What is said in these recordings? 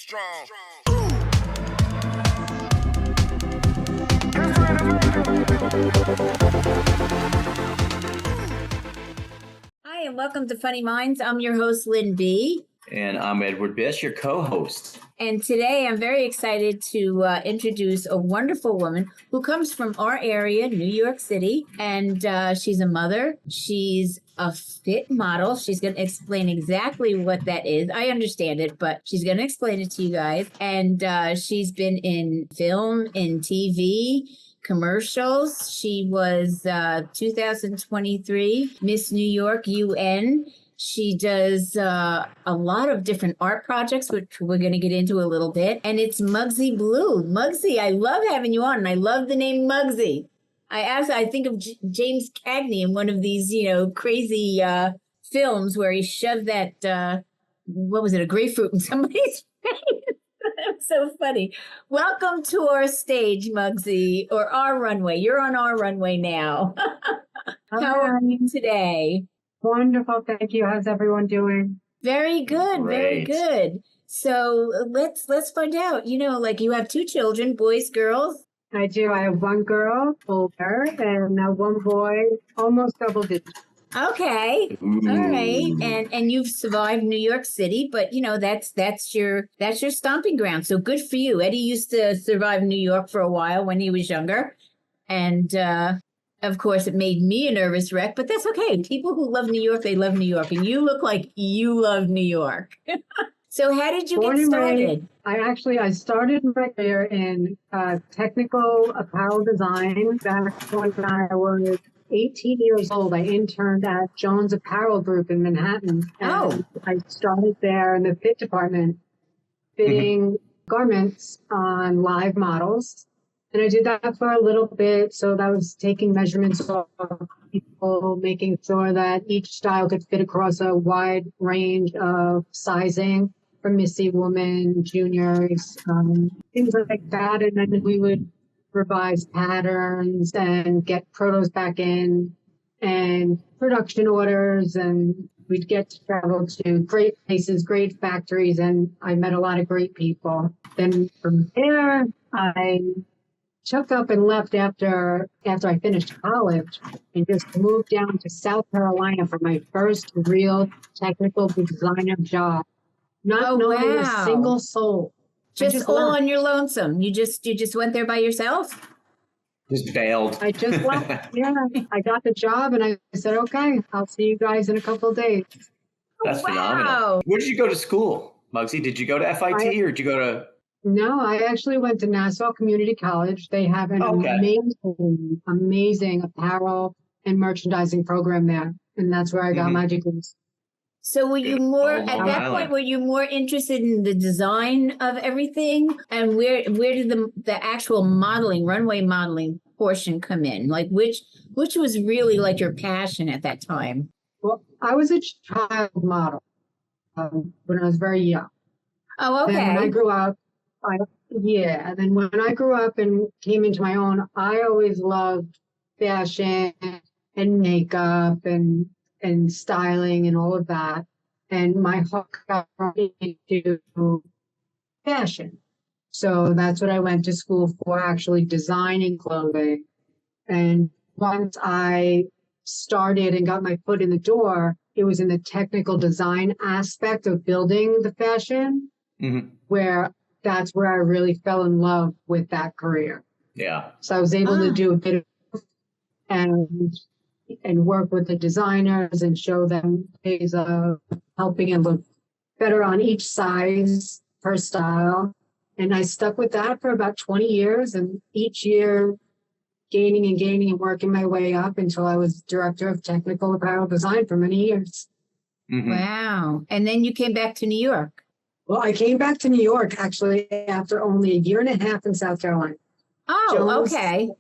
strong. Hi, and welcome to Funny Minds. I'm your host, Lynn B. And I'm Edward Biss, your co-host. And today I'm very excited to introduce a wonderful woman who comes from our area, New York City. And she's a mother. She's a fit model. She's going to explain exactly what that is. I understand it, but she's going to explain it to you guys. And she's been in film, in TV, commercials. She was 2023 Miss New York UN. She does a lot of different art projects, which we're going to get into a little bit. And it's MUGSY BLU. MUGSY, I love having you on, and I love the name MUGSY. I think of James Cagney in one of these, crazy films where he shoved that, what was it, a grapefruit in somebody's face. That's so funny. Welcome to our stage, MUGSY, or our runway. You're on our runway now. How are you today? Wonderful. Thank you. How's everyone doing? Very good. Very Great. good. So let's find out, you have two children, boys, girls. I do. I have one girl, older, and one boy, almost double digits. Okay. Ooh. All right. And you've survived New York City, but that's your stomping ground. So good for you. Eddie used to survive New York for a while when he was younger. And of course, it made me a nervous wreck, but that's okay. People who love New York, they love New York. And you look like you love New York. So how did you get started? I started my career in technical apparel design back when I was 18 years old. I interned at Jones Apparel Group in Manhattan. And I started there in the fit department, fitting garments on live models. And I did that for a little bit. So that was taking measurements of people, making sure that each style could fit across a wide range of sizing for Missy Woman, juniors, things like that. And then we would revise patterns and get protos back in and production orders. And we'd get to travel to great places, great factories. And I met a lot of great people. Then from there, I took up and left after I finished college and just moved down to South Carolina for my first real technical designer job. Not knowing a single soul. Just all on your lonesome. You just went there by yourself? Just bailed. I just left. Yeah, I got the job and I said, okay, I'll see you guys in a couple of days. That's phenomenal. Where did you go to school, MUGSY? Did you go to FIT or did you go to... No, I actually went to Nassau Community College. They have an amazing apparel and merchandising program there. And that's where I got my degrees. So were you at that point, were you more interested in the design of everything? And where did the actual modeling, runway modeling portion come in? Like which was really like your passion at that time? Well, I was a child model when I was very young. Oh, okay. And when I grew up, and then when I grew up and came into my own, I always loved fashion and makeup and styling and all of that. And my hook got into fashion. So that's what I went to school for, actually designing clothing. And once I started and got my foot in the door, it was in the technical design aspect of building the fashion, where that's where I really fell in love with that career. Yeah. So I was able to do a bit of and work with the designers and show them ways of helping it look better on each size per style. And I stuck with that for about 20 years, and each year gaining and working my way up until I was director of technical apparel design for many years. Wow. And then you came back to New York. Well, I came back to New York actually after only a year and a half in South Carolina. Oh, okay.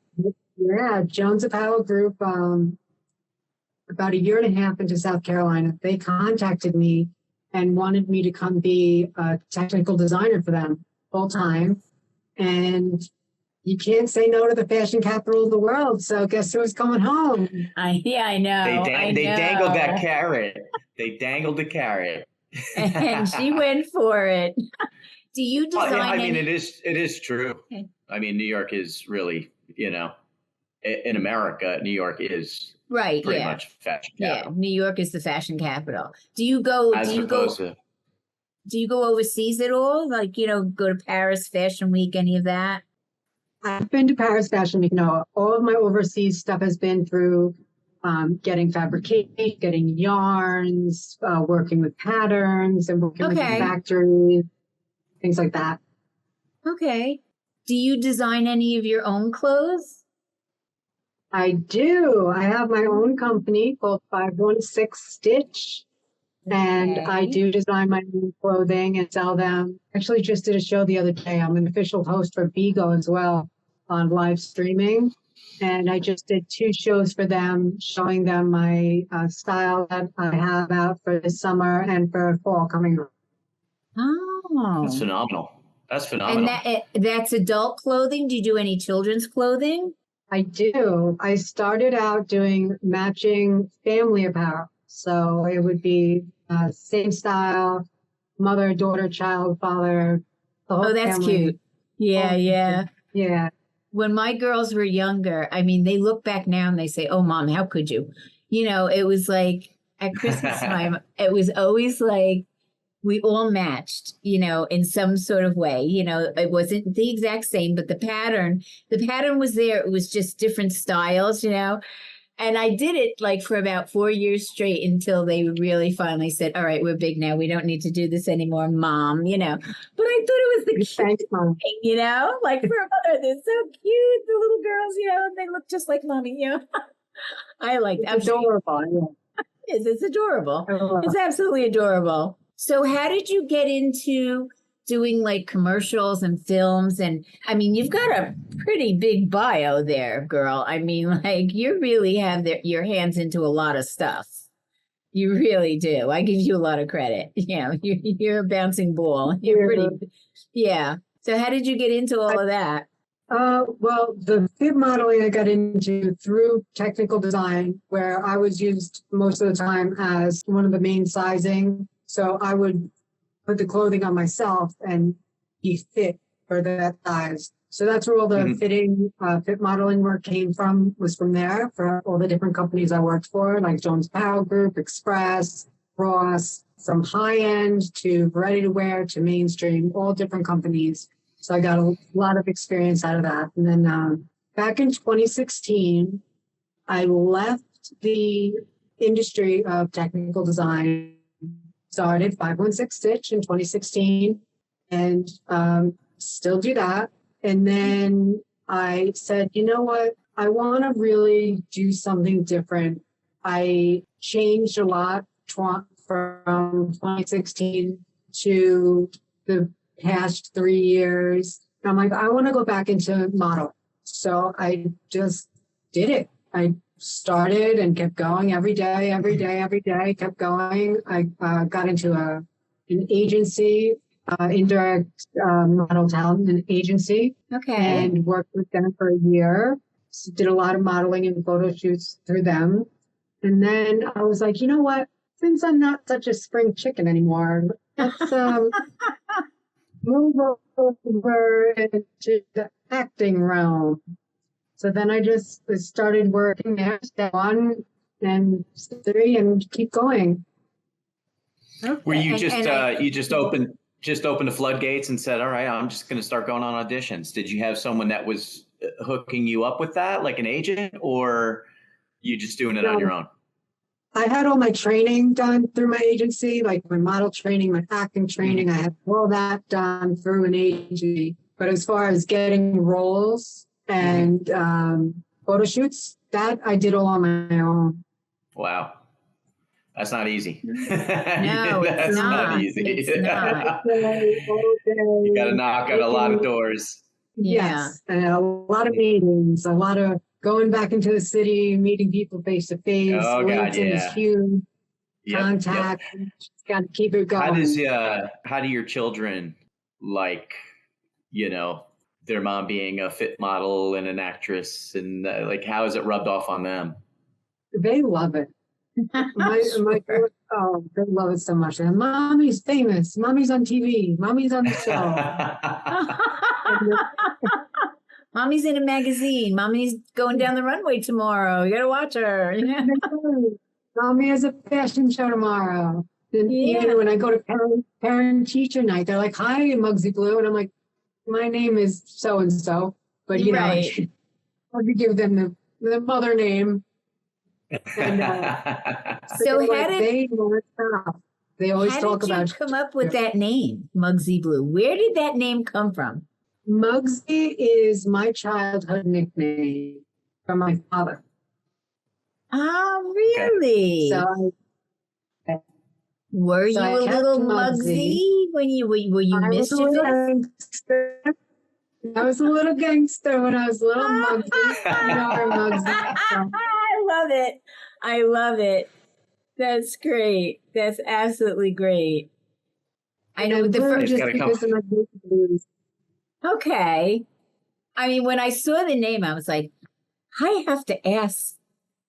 Yeah, Jones Apparel Group, about a year and a half into South Carolina, they contacted me and wanted me to come be a technical designer for them full time. And you can't say no to the fashion capital of the world. So guess who was coming home? I know. They dangled that carrot. They dangled the carrot. And she went for it. Do you design? Yeah, I mean, any- it is true. Okay. I mean, New York is really, in America, New York is Right. pretty Yeah. much fashion Yeah. capital. New York is the fashion capital. Do you go? As opposed to, Do you go overseas at all? Like, go to Paris Fashion Week, any of that? I've been to Paris Fashion Week. No, all of my overseas stuff has been through getting fabrication, getting yarns, working with patterns, and working with Okay. factories, things like that. Okay. Do you design any of your own clothes? I do. I have my own company called 516 Stitch, and I Okay. do design my own clothing and sell them. Actually, just did a show the other day. I'm an official host for Bigo as well on live streaming. And I just did 2 shows for them, showing them my style that I have out for the summer and for fall coming up. that's Oh. phenomenal. That's And phenomenal. that's adult clothing. Do you do any children's clothing? I do. I started out doing matching family apparel. So it would be same style, mother, daughter, child, father, the whole Oh, that's family. cute. Yeah, yeah. Yeah. When my girls were younger, I mean, they look back now and they say, "Oh, Mom, how could you?" It was like at Christmas time, it was always like we all matched, in some sort of way. It wasn't the exact same, but the pattern was there. It was just different styles. And I did it like for about 4 years straight until they really finally said, "All right, we're big now. We don't need to do this anymore, Mom." But I thought it was the cutest Thanks, Mom. thing, like for a mother, they're so cute, the little girls, and they look just like Mommy. I like that. It's adorable. It's adorable. Yeah. It's absolutely adorable. So how did you get into doing like commercials and films? And I mean, you've got a pretty big bio there, girl. I mean, like you really have your hands into a lot of stuff. You really do. I give you a lot of credit. You're a bouncing ball. You're pretty, yeah. So how did you get into all of that? Well, the fit modeling I got into through technical design, where I was used most of the time as one of the main sizing. So I would put the clothing on myself and be fit for that size. So that's where all the fitting, fit modeling work was from there for all the different companies I worked for, like Jones Apparel Group, Express, Ross, from high end to ready to wear to mainstream, all different companies. So I got a lot of experience out of that. And then back in 2016, I left the industry of technical design, started 516 Stitch in 2016, and still do that. And then I said, you know what? I want to really do something different. I changed a lot from 2016 to the past 3 years. I'm like, I want to go back into model. So I just did it. I started and kept going every day, kept going. I got into an agency, indirect model talent agency. Okay. And worked with them for a year. So did a lot of modeling and photo shoots through them. And then I was like, you know what? Since I'm not such a spring chicken anymore, let's move over into the acting realm. So then I just started working there, step 1 and step 3, and keep going. Okay. Were you you just opened the floodgates and said, "All right, I'm just going to start going on auditions"? Did you have someone that was hooking you up with that, like an agent, or you just doing it on your own? I had all my training done through my agency, like my model training, my acting training. I had all that done through an agency. But as far as getting roles and photo shoots, that I did all on my own. Wow. That's not easy. No, That's it's not. easy. It's not. You got to knock on a lot of doors. Yes, and a lot of meetings, a lot of going back into the city, meeting people face to face. Oh God, LinkedIn is huge. Contact. Got to keep it going. How do your children like, their mom being a fit model and an actress, and like how is it rubbed off on them? They love it. My Oh, they love it so much. And mommy's famous. Mommy's on TV. Mommy's on the show. And Mommy's in a magazine. Mommy's going down the runway tomorrow. You gotta watch her. Mommy has a fashion show tomorrow. And Yeah. even when I go to parent teacher night, they're like, "Hi, Mugsy Blue," and I'm like, "My name is so and so," but you know, I Right. have to give them the mother name. And So they're how like, did they won't stop. They always how talk did you about come up with that name, Mugsy Blue? Where did that name come from? Mugsy is my childhood nickname from my father. Oh, really? So Were So you I a kept little Mugsy. Mugsy when you were you I was a little mischievous? gangster. I was a little gangster when I was little Mugsy. You know her Mugsy. So. I love it. I love it. That's great. That's absolutely great. I know And the Blue first. It's just gotta come. because of my blues. Okay. I mean, when I saw the name, I was like, I have to ask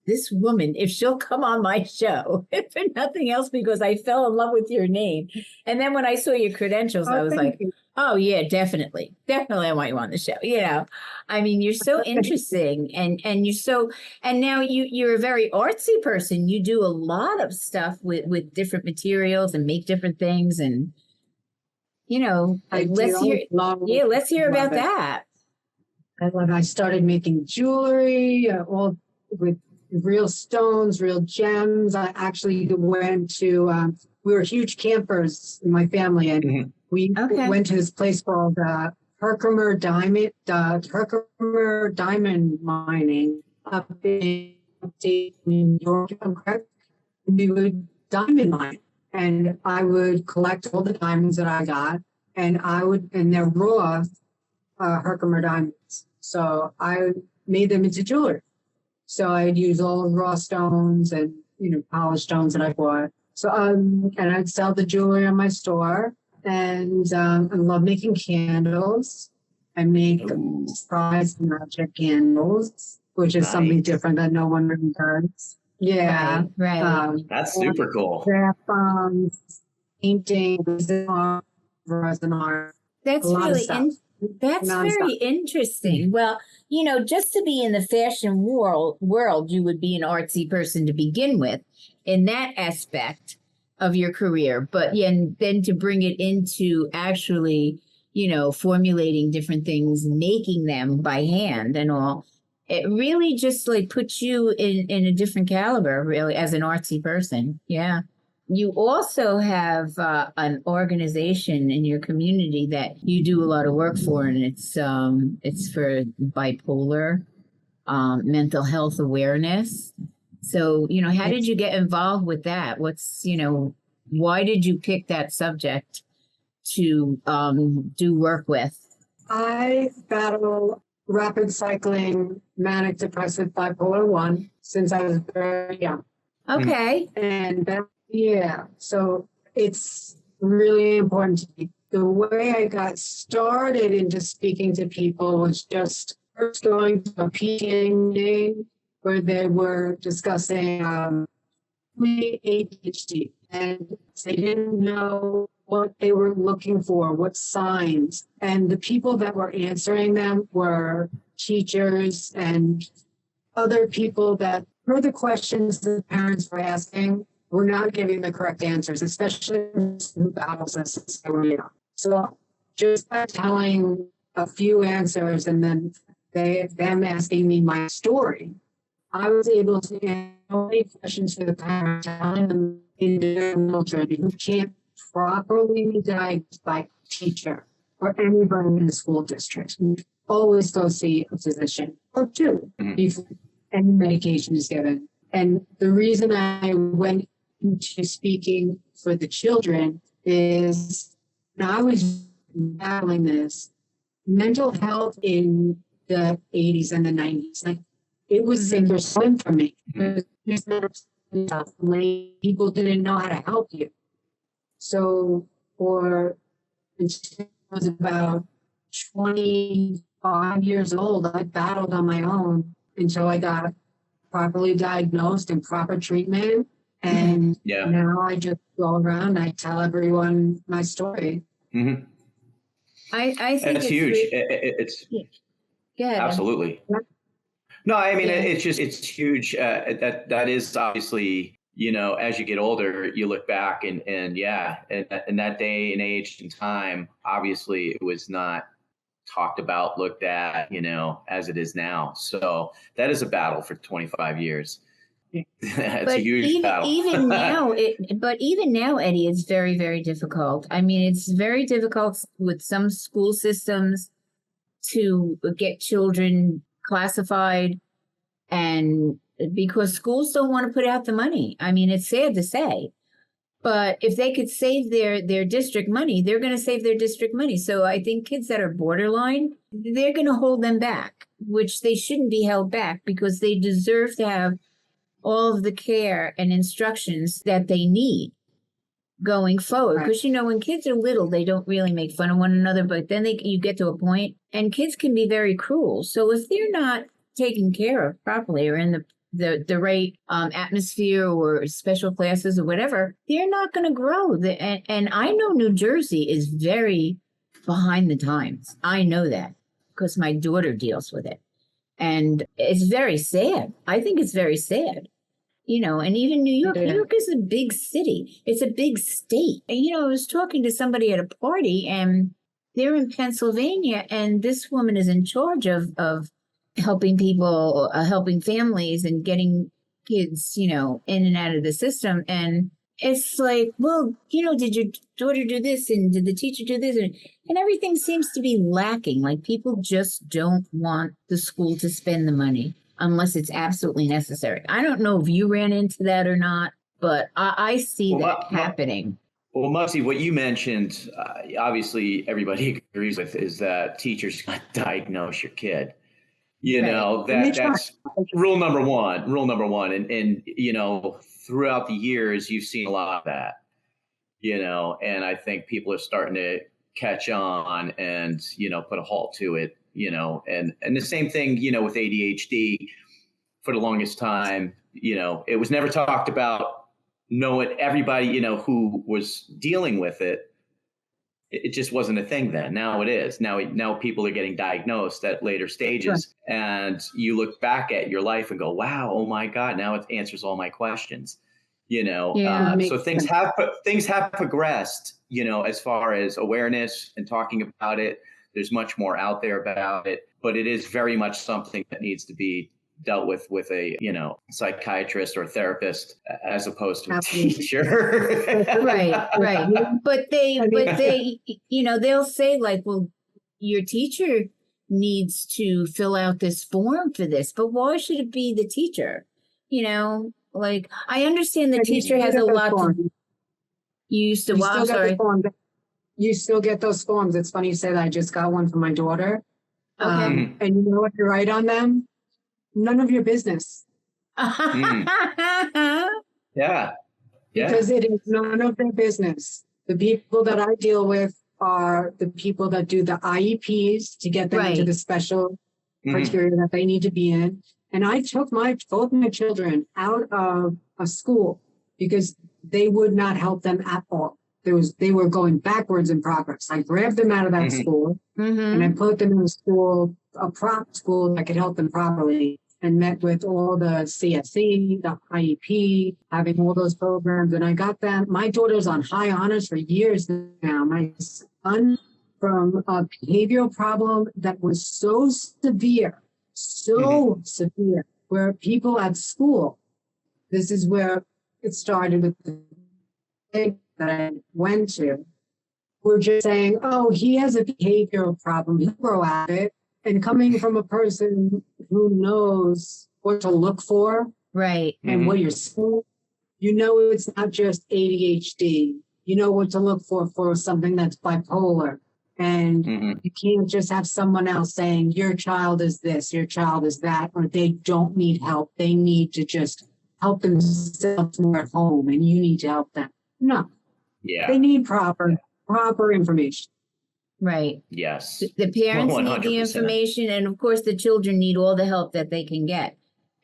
this woman if she'll come on my show, if for nothing else, because I fell in love with your name. And then when I saw your credentials, I Oh, was thank like, you. oh yeah, definitely. Definitely I want you on the show. You know, I mean, you're so interesting and you're so, and now you're a very artsy person. You do a lot of stuff with different materials and make different things. And, you know, I let's do hear, love yeah, let's hear love about it. that. I love it. I started making jewelry, all with real stones, real gems. I actually went to, we were huge campers in my family, and Mhm. we Okay. went to this place called Herkimer Diamond Mining up in upstate New York. If I'm correct. We would diamond mine, and I would collect all the diamonds that I got, and they're raw Herkimer diamonds. So I made them into jewelry. So I'd use all raw stones and, polished stones that I bought. So, and I'd sell the jewelry on my store. And I love making candles. I make Ooh, surprise magic candles, which is something nice. different that no one really does. Yeah. Right. That's super cool. Craft painting, resin art, That's a lot of really stuff. that's Nonstop. very interesting. Well, you know, just to be in the fashion world, you would be an artsy person to begin with in that aspect of your career. But yeah, and then to bring it into actually, formulating different things, making them by hand and all, it really just like puts you in a different caliber, really, as an artsy person. Yeah. You also have an organization in your community that you do a lot of work for, and it's for bipolar mental health awareness. So, how did you get involved with that? Why did you pick that subject to do work with? I battle rapid cycling, manic depressive bipolar 1 since I was very young. Okay. And so it's really important to me. The way I got started into speaking to people was just first going to a PTA meeting where they were discussing ADHD, and they didn't know what they were looking for, what signs. And the people that were answering them were teachers and other people that heard the questions the parents were asking were not giving the correct answers, especially who battles this. So just by telling a few answers and then them asking me my story, I was able to answer only questions for the parents, telling them individual children who can't properly be diagnosed by a teacher or anybody in the school district. Always go see a physician or two before any medication is given. And the reason I went into speaking for the children is when I was battling this, mental health in the 80s and the 90s, like it was sink or swim for me. People didn't know how to help you. So, when I was about 25 years old, I battled on my own until I got properly diagnosed and proper treatment. And Yeah. now I just go around, I tell everyone my story. Mm-hmm. I think It's huge. It's good. absolutely. No, I mean, Yeah. it's huge. That is obviously, as you get older, you look back and yeah, and that day and age and time, obviously it was not talked about, looked at, as it is now. So that is a battle for 25 years. It's But a huge battle. even now, Eddie, it's very, very difficult. I mean, it's very difficult with some school systems to get children classified, and because schools don't want to put out the money. I mean, it's sad to say, but if they could save their district money, they're going to save their district money. So I think kids that are borderline, they're going to hold them back, which they shouldn't be held back, because they deserve to have all of the care and instructions that they need going forward. Right. Because when kids are little, they don't really make fun of one another, but then you get to a point, and kids can be very cruel. So if they're not taken care of properly, or in the right atmosphere, or special classes or whatever, they're not going to grow. And I know New Jersey is very behind the times. I know that because my daughter deals with it. And it's very sad. I think it's very sad. And even New York. Yeah. New York is a big city. It's a big state. And, I was talking to somebody at a party, and they're in Pennsylvania, and this woman is in charge of helping people, helping families, and getting kids, in and out of the system. And it's like, well, did your daughter do this? And did the teacher do this? And everything seems to be lacking. Like, people just don't want the school to spend the money unless it's absolutely necessary. I don't know if you ran into that or not, but I see that happening. Well, MUGSY, what you mentioned, obviously everybody agrees with, is that teachers got to diagnose your kid. That's rule number one. And throughout the years, you've seen a lot of that, and I think people are starting to catch on and, put a halt to it, and the same thing, with ADHD. For the longest time, it was never talked about. Everybody, who was dealing with it, it just wasn't a thing then. Now it is. Now people are getting diagnosed at later stages, sure. And you look back at your life and go, wow, oh my God, now it answers all my questions. So things have progressed, as far as awareness and talking about it. There's much more out there about it, but it is very much something that needs to be dealt with a psychiatrist or therapist, as opposed to a teacher. right. But they they'll say, like, well, your teacher needs to fill out this form for this, but why should it be the teacher? Like, I understand the teacher has a lot to. You used to watch. Sorry. You still get those forms. It's funny you say that. I just got one for my daughter. Okay. And you know what you write on them? None of your business. Yeah. Because it is none of their business. The people that I deal with are the people that do the IEPs to get them into the special criteria that they need to be in. And I took both my children out of a school because they would not help them at all. They were going backwards in progress. I grabbed them out of that school and I put them in a prop school that could help them properly, and met with all the CSE, the IEP, having all those programs. And I got them. My daughter's on high honors for years now. My son, from a behavioral problem that was so severe, where people at school, this is where it started with the thing that I went to, were just saying, oh, he has a behavioral problem, he'll grow out of it. And coming from a person who knows what to look for, right, and what you're seeing, it's not just ADHD. You know what to look for something that's bipolar. And you can't just have someone else saying your child is this, your child is that, or they don't need help. They need to just help themselves more at home, and you need to help them. No. Yeah. They need proper information. Right. Yes. The parents 100%. need the information, and of course the children need all the help that they can get.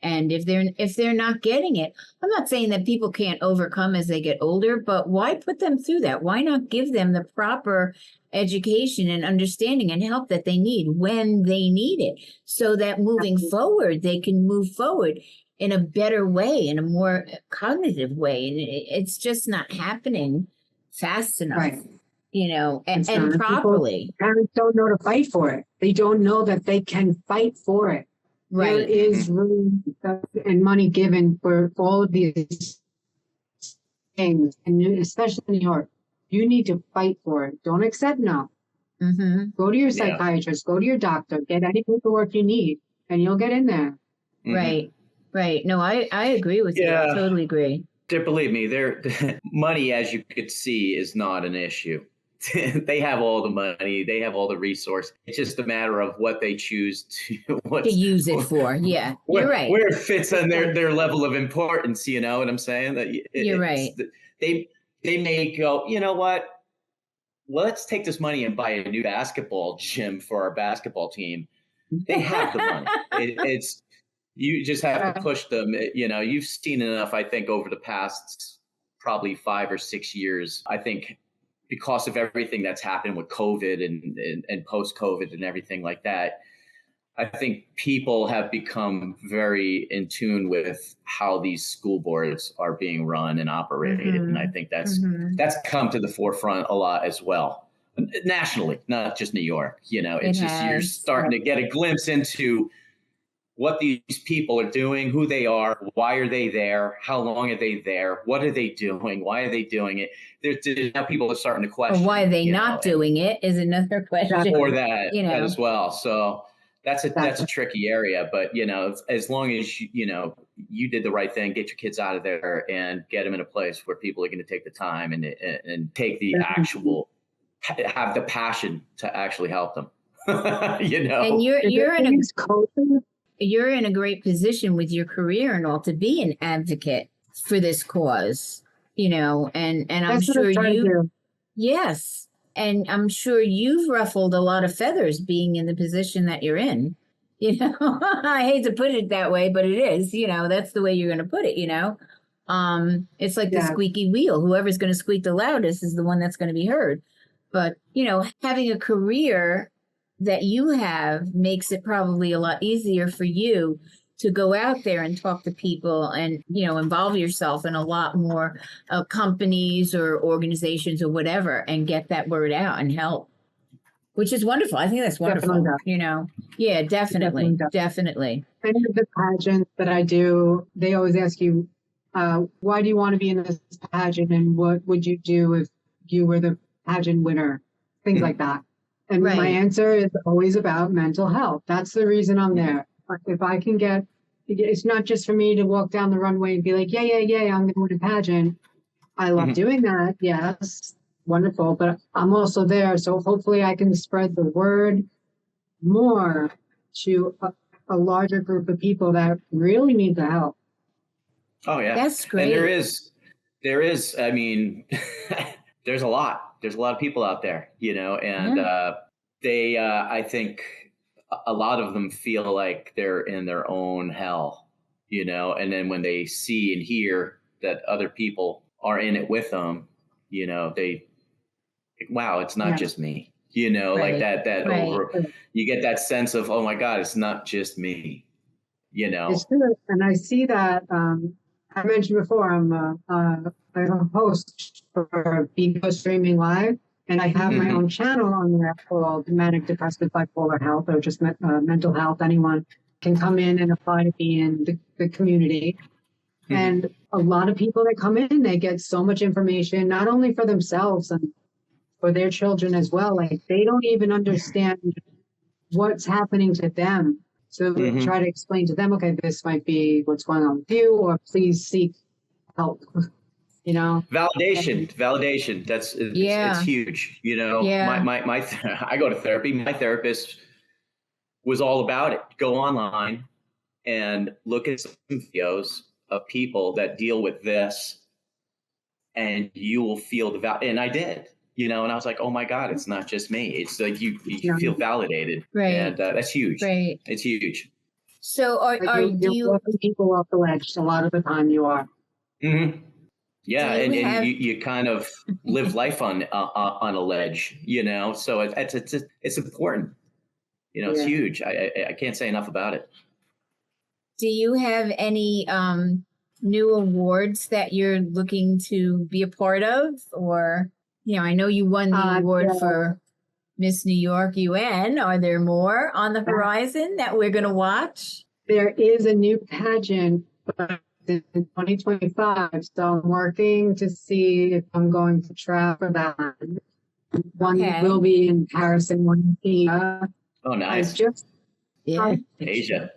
And if they're not getting it, I'm not saying that people can't overcome as they get older, but why put them through that? Why not give them the proper education and understanding and help that they need when they need it, so that moving forward, they can move forward in a better way, in a more cognitive way. And it's just not happening fast enough, Right. and People- properly. Parents don't know to fight for it. They don't know that they can fight for it. There Right. is room and money given for all of these things, and especially in New York. You need to fight for it. Don't accept no. Mm-hmm. Go to your Yeah. psychiatrist, go to your doctor, get any paperwork you need, and you'll get in there. Mhm. Right. Right. No, I agree with you. I Yeah. totally agree. Believe me, money, as you could see, is not an issue. They have all the money, they have all the resource. It's just a matter of what they choose to To use it for. Yeah. You're right. Where it fits on their level of importance. You know what I'm saying? That You're right. They may go, you know what? Let's take this money and buy a new basketball gym for our basketball team. They have the money. It's you just have to push them. You've seen enough, I think, over the past probably 5 or 6 years. I think because of everything that's happened with COVID and post-COVID and everything like that, I think people have become very in tune with how these school boards are being run and operated. Mhm. And I think that's Mhm. come to the forefront a lot as well, nationally, not just New York. It's It just you're has. starting to get a glimpse into what these people are doing, who they are, why are they there, how long are they there, what are they doing, why are they doing it. Now people are starting to Or question. why are they not doing it is another question. Or that, You know. that as well. So that's a tricky area. But as long as you did the right thing, get your kids out of there and get them in a place where people are going to take the time and take the actual, have the passion to actually help them. And you're in a great position with your career and all to be an advocate for this cause, and I'm That's what sure I'm trying to do. yes. And I'm sure you've ruffled a lot of feathers being in the position that you're in. I hate to put it that way, but it is, that's the way you're going to put it, It's like the Yeah. squeaky wheel. Whoever's going to squeak the loudest is the one that's going to be heard. But, having a career that you have makes it probably a lot easier for you to go out there and talk to people and, involve yourself in a lot more companies or organizations or whatever and get that word out and help, which is wonderful. I think that's wonderful. Definitely. Yeah, definitely. Any of the pageants that I do, they always ask you, why do you want to be in this pageant and what would you do if you were the pageant winner? Things like that. And Right. my answer is always about mental health. That's the reason I'm there. If I can it's not just for me to walk down the runway and be like, yeah, I'm going to win a pageant. I love doing that. Yes, wonderful. But I'm also there. So hopefully I can spread the word more to a larger group of people that really need the help. Oh yeah. That's great. And there is, I mean, there's a lot of people out there, and they, I think a lot of them feel like they're in their own hell, and then when they see and hear that other people are in it with them, wow, it's not just me, like that over, you get that sense of, oh my God, it's not just me, It's true. And I see that, I mentioned before, I'm a host for BIPOLAR Streaming Live, and I have my own channel on there called Manic Depressive Bipolar Health, or just mental health. Anyone can come in and apply to be in the community. And a lot of people that come in, they get so much information, not only for themselves and for their children as well. Like they don't even understand what's happening to them. So we try to explain to them, okay, this might be what's going on with you, or please seek help. Validation. It's huge. I go to therapy. My therapist was all about it. Go online and look at some videos of people that deal with this, and you will feel the value. And I did, and I was like, oh my God, it's not just me. It's like you feel validated. Right. And that's huge. Right. It's huge. So are Like do you're you walking people off the ledge. A lot of the time you are. Mm-hmm. Yeah, do you and have you kind of live life on a ledge, you know. So it's important, you know. It's Yeah. huge. I can't say enough about it. do you have any new awards that you're looking to be a part of? Or, I know you won the award Yeah. for Miss New York UN. Are there more on the horizon that we're going to watch? There is a new pageant, but in 2025. So I'm working to see if I'm going to try for that. One Okay. will be in Paris and one in Asia. Oh, I nice. just Yeah. Asia.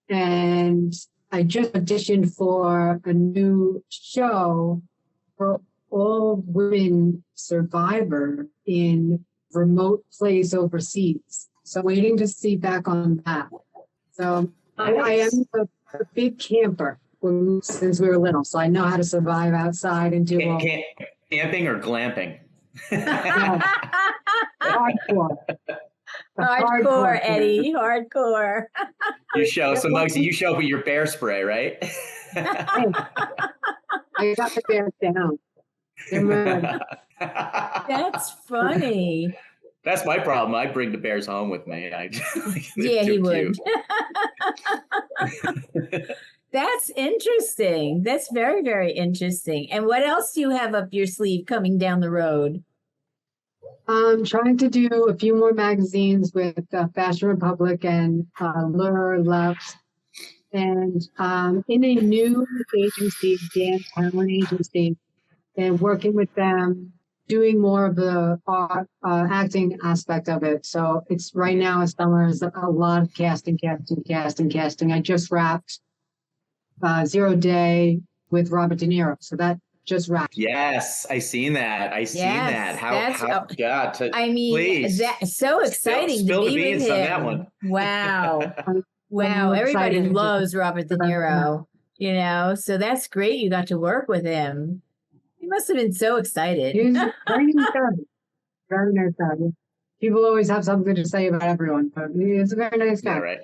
and I just auditioned for a new show for all women survivor in remote place overseas. So waiting to see back on that. So I Nice. am a big camper since we were little, so I know how to survive outside and do all Camping or glamping? hardcore. Hardcore, Eddie. Hardcore. You show so Muggsy, you show up with your bear spray, right? Hey, I got the bears down. That's funny. That's my problem. I bring the bears home with me. Yeah, he too would. That's interesting. That's very, very interesting. And what else do you have up your sleeve coming down the road? I'm trying to do a few more magazines with Fashion Republic and Lure Loves. And in a new agency, Dance Talent Agency, and working with them, doing more of the acting aspect of it. So it's right now, as summer, is a lot of casting. I just wrapped 0 Day with Robert De Niro. So that just wrapped. Yes, I seen that. Yes, How God, I mean, please. that's so exciting Spill to the be with beans on him. that one. Wow. I'm Wow. Everybody excited. loves Robert De Niro, so that's great. You got to work with him. He must have been so excited. He's very nice guy. Very nice guy. People always have something to say about everyone, but he's a very nice guy. Yeah, right.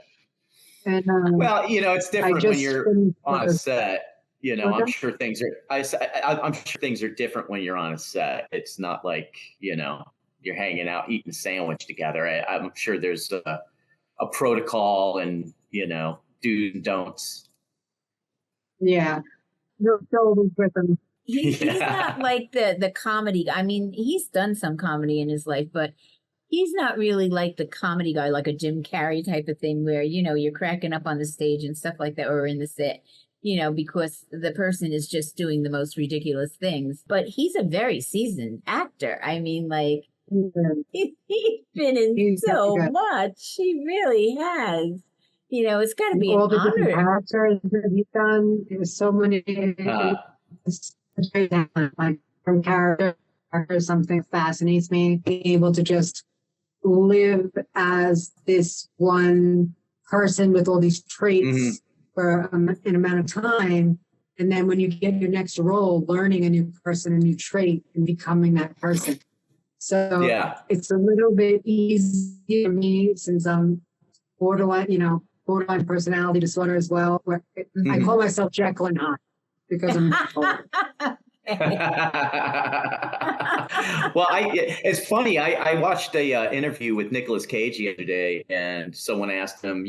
And Well, it's different when you're on a set. I'm sure things are. I'm sure things are different when you're on a set. It's not like you're hanging out eating a sandwich together. I'm sure there's a protocol and do's and don'ts. Yeah, no shoulders with him. He's not like the comedy. I mean, he's done some comedy in his life, but he's not really like the comedy guy, like a Jim Carrey type of thing where, you're cracking up on the stage and stuff like that or in the set, because the person is just doing the most ridiculous things. But he's a very seasoned actor. I mean, like, he's been in so much. He really has. It's got to be all an the honor. different characters that he's done. There's so many. Like from character, something fascinates me. Being able to just live as this one person with all these traits for an amount of time, and then when you get your next role, learning a new person, a new trait, and becoming that person. So it's a little bit easier for me since I'm borderline personality disorder as well. Where I call myself Jekyll and Hyde because I'm Well, it's funny. I watched a interview with Nicolas Cage the other day, and someone asked him,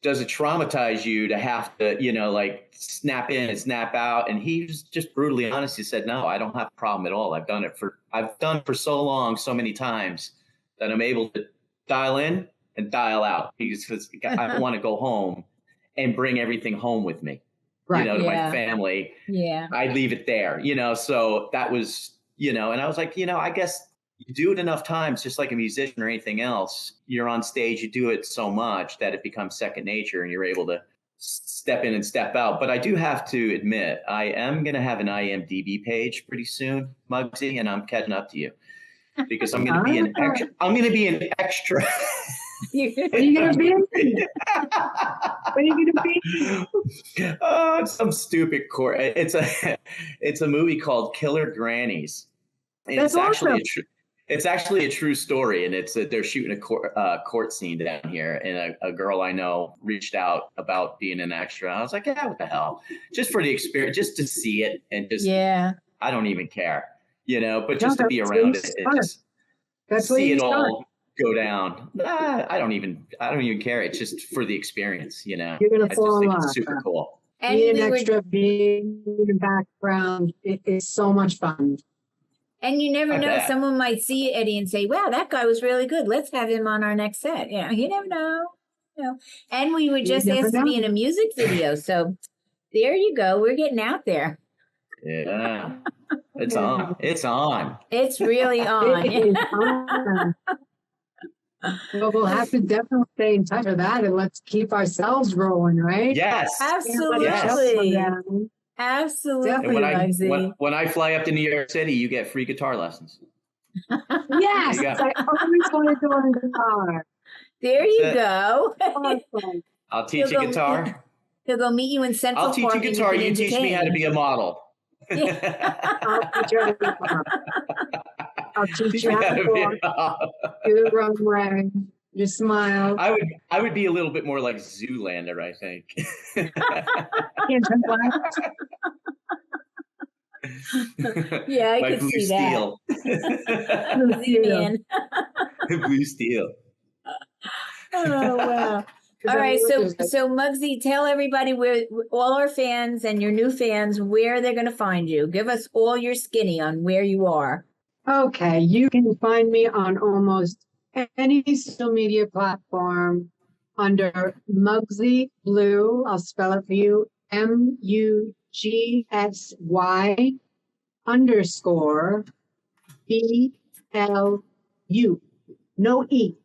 does it traumatize you to have to, like snap in and snap out? And he was just brutally honest. He said, no, I don't have a problem at all. I've done for so long, so many times that I'm able to dial in and dial out because I want to go home and bring everything home with me. Right. To my family. Yeah. I leave it there, so that was, and I was like, I guess you do it enough times, just like a musician or anything else. You're on stage, you do it so much that it becomes second nature and you're able to step in and step out. But I do have to admit, I am going to have an IMDb page pretty soon, Muggsy, and I'm catching up to you because I'm going to be an extra. I'm going to be an extra. What are you gonna be? What are you gonna be? Oh, it's some stupid It's a movie called Killer Grannies. And That's it's actually awesome. It's actually a true story, and it's that they're shooting a court scene down here, and a girl I know reached out about being an extra. I was like, yeah, what the hell? Just for the experience, just to see it, and just I don't even care, but just to be around it, just see it all go down. I don't even care. It's just for the experience, You're gonna fall in love. It's super cool. And being an extra, being in the background, it is so much fun. And you never know, someone might see Eddie and say, wow, that guy was really good. Let's have him on our next set. You never know. And we were just asked to be in a music video. So there you go. We're getting out there. Yeah. It's on. It's on. It's really on. It is on. Well, we'll have to definitely stay in touch with that, and let's keep ourselves rolling, right? Yes. Absolutely. Yes. Absolutely. And when I fly up to New York City, you get free guitar lessons. Yes, I always wanted to learn guitar. There you go. Awesome. I'll teach you guitar. He'll go meet you in Central Park. I'll teach you guitar. You teach me how to be a model. Yeah. I'll teach you how to be a model. I'll teach you how to walk, do the runway. Just smile. I would be a little bit more like Zoolander, I think. Yeah, I could see steel. That. Blue steel. Oh wow! All right, so MUGSY, tell everybody where all our fans and your new fans where they're going to find you. Give us all your skinny on where you are. Okay, you can find me on almost any social media platform under MUGSY BLU. I'll spell it for you. MUGSY _ BLU. No E.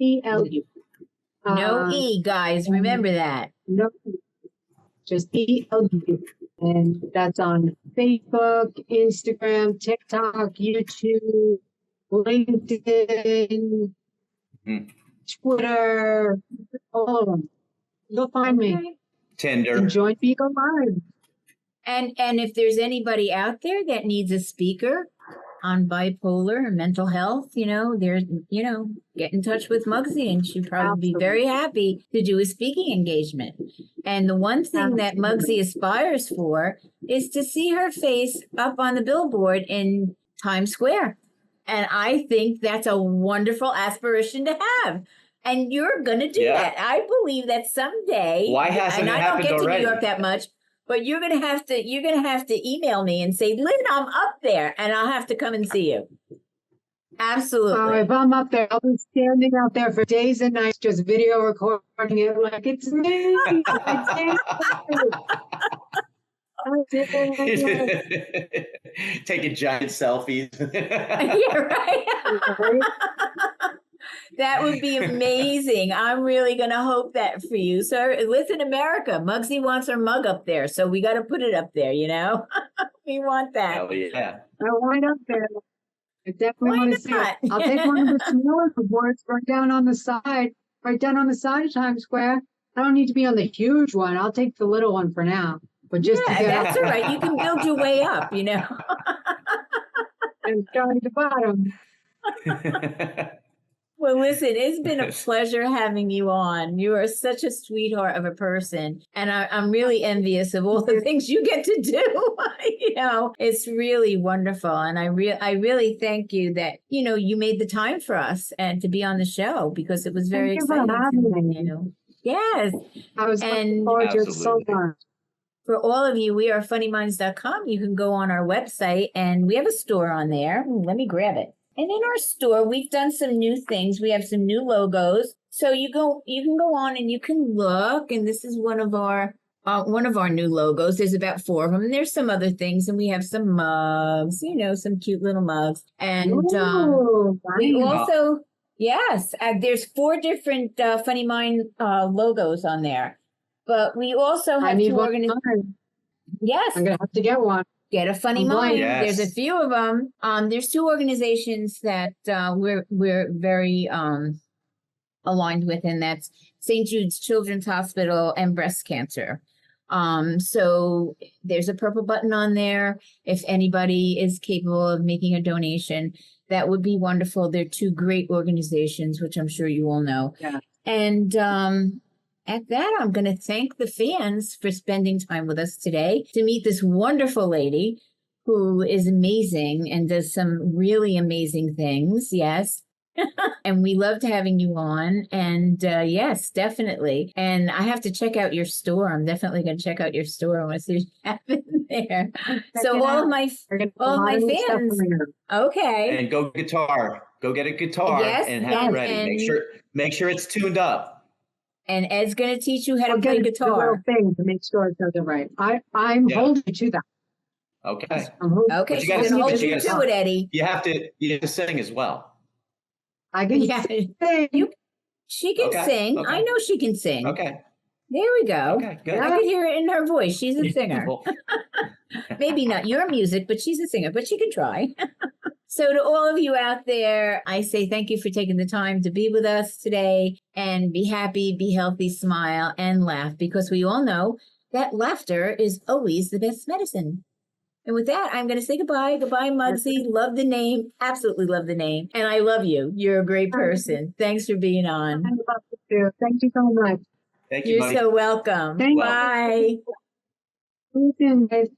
BLU. No E, guys. Remember that. No E. Just BLU. And that's on Facebook, Instagram, TikTok, YouTube, LinkedIn, Twitter, all of them. You'll find me. Tinder. And join Beagle Live. And if there's anybody out there that needs a speaker on bipolar and mental health, there's, get in touch with MUGSY, and she'd probably be very happy to do a speaking engagement. And the one thing that MUGSY aspires for is to see her face up on the billboard in Times Square. And I think that's a wonderful aspiration to have. And you're going to do that. I believe that someday. Why hasn't it happened already? And I don't get to New York that much. But you're gonna have to email me and say, Lynn, I'm up there, and I'll have to come and see you. Absolutely. If I'm up there, I'll be standing out there for days and nights, just video recording it like it's me. Taking giant selfies. Yeah, right. That would be amazing. I'm really going to hope that for you. So listen, America, MUGSY wants her mug up there. So we got to put it up there, We want that. Hell yeah. I want up there. I definitely want to see it. I'll take one of the smaller boards right down on the side of Times Square. I don't need to be on the huge one. I'll take the little one for now. But just that's all right. You can build your way up, And start at the bottom. Well, listen, it's been a pleasure having you on. You are such a sweetheart of a person. And I'm really envious of all the things you get to do. It's really wonderful. And I really thank you that, you made the time for us and to be on the show, because it was very exciting. Yes. I was looking forward to it so much. For all of you, we are funnyminds.com. You can go on our website, and we have a store on there. Let me grab it. And in our store, we've done some new things. We have some new logos. So you can go on and you can look. And this is one of our new logos. There's about 4 of them. And there's some other things. And we have some mugs, some cute little mugs. And we also, there's 4 different Funny Mind logos on there. But we also have 2 organizations. Yes. I'm going to have to get one. Get a Funny Mind. Yes. There's a few of them. There's 2 organizations that we're very aligned with, and that's St. Jude's Children's Hospital and breast cancer. So there's a purple button on there. If anybody is capable of making a donation, that would be wonderful. They're two great organizations, which I'm sure you all know. Yeah. And at that, I'm going to thank the fans for spending time with us today to meet this wonderful lady who is amazing and does some really amazing things. Yes. And we loved having you on. And yes, definitely. And I have to check out your store. I'm definitely going to check out your store. I want to see what happened there. So all of my fans. Okay. And go guitar. Go get a guitar Yes, and have it ready. and- Make sure it's tuned up. And Ed's going to teach you how to I'll play get the little guitar. thing to make sure it does it right. I'm Yeah. holding you to that. Okay. I'm holding Okay, But you she's gotta- going to hold but you you gotta- to it, Eddie. You have to sing as well. I can Yeah. sing. She can Okay, sing. okay. I know she can sing. Okay. There we go. Okay. Good. I could hear it in her voice. She's a singer. Well, Maybe not your music, but she's a singer, but she can try. So to all of you out there, I say thank you for taking the time to be with us today, and be happy, be healthy, smile, and laugh, because we all know that laughter is always the best medicine. And with that, I'm going to say goodbye. Goodbye, Mugsy. Love the name. Absolutely love the name. And I love you. You're a great person. Thanks for being on. I love you too. Thank you so much. thank you, You're buddy. so welcome. Thank you. Bye. See you soon, guys.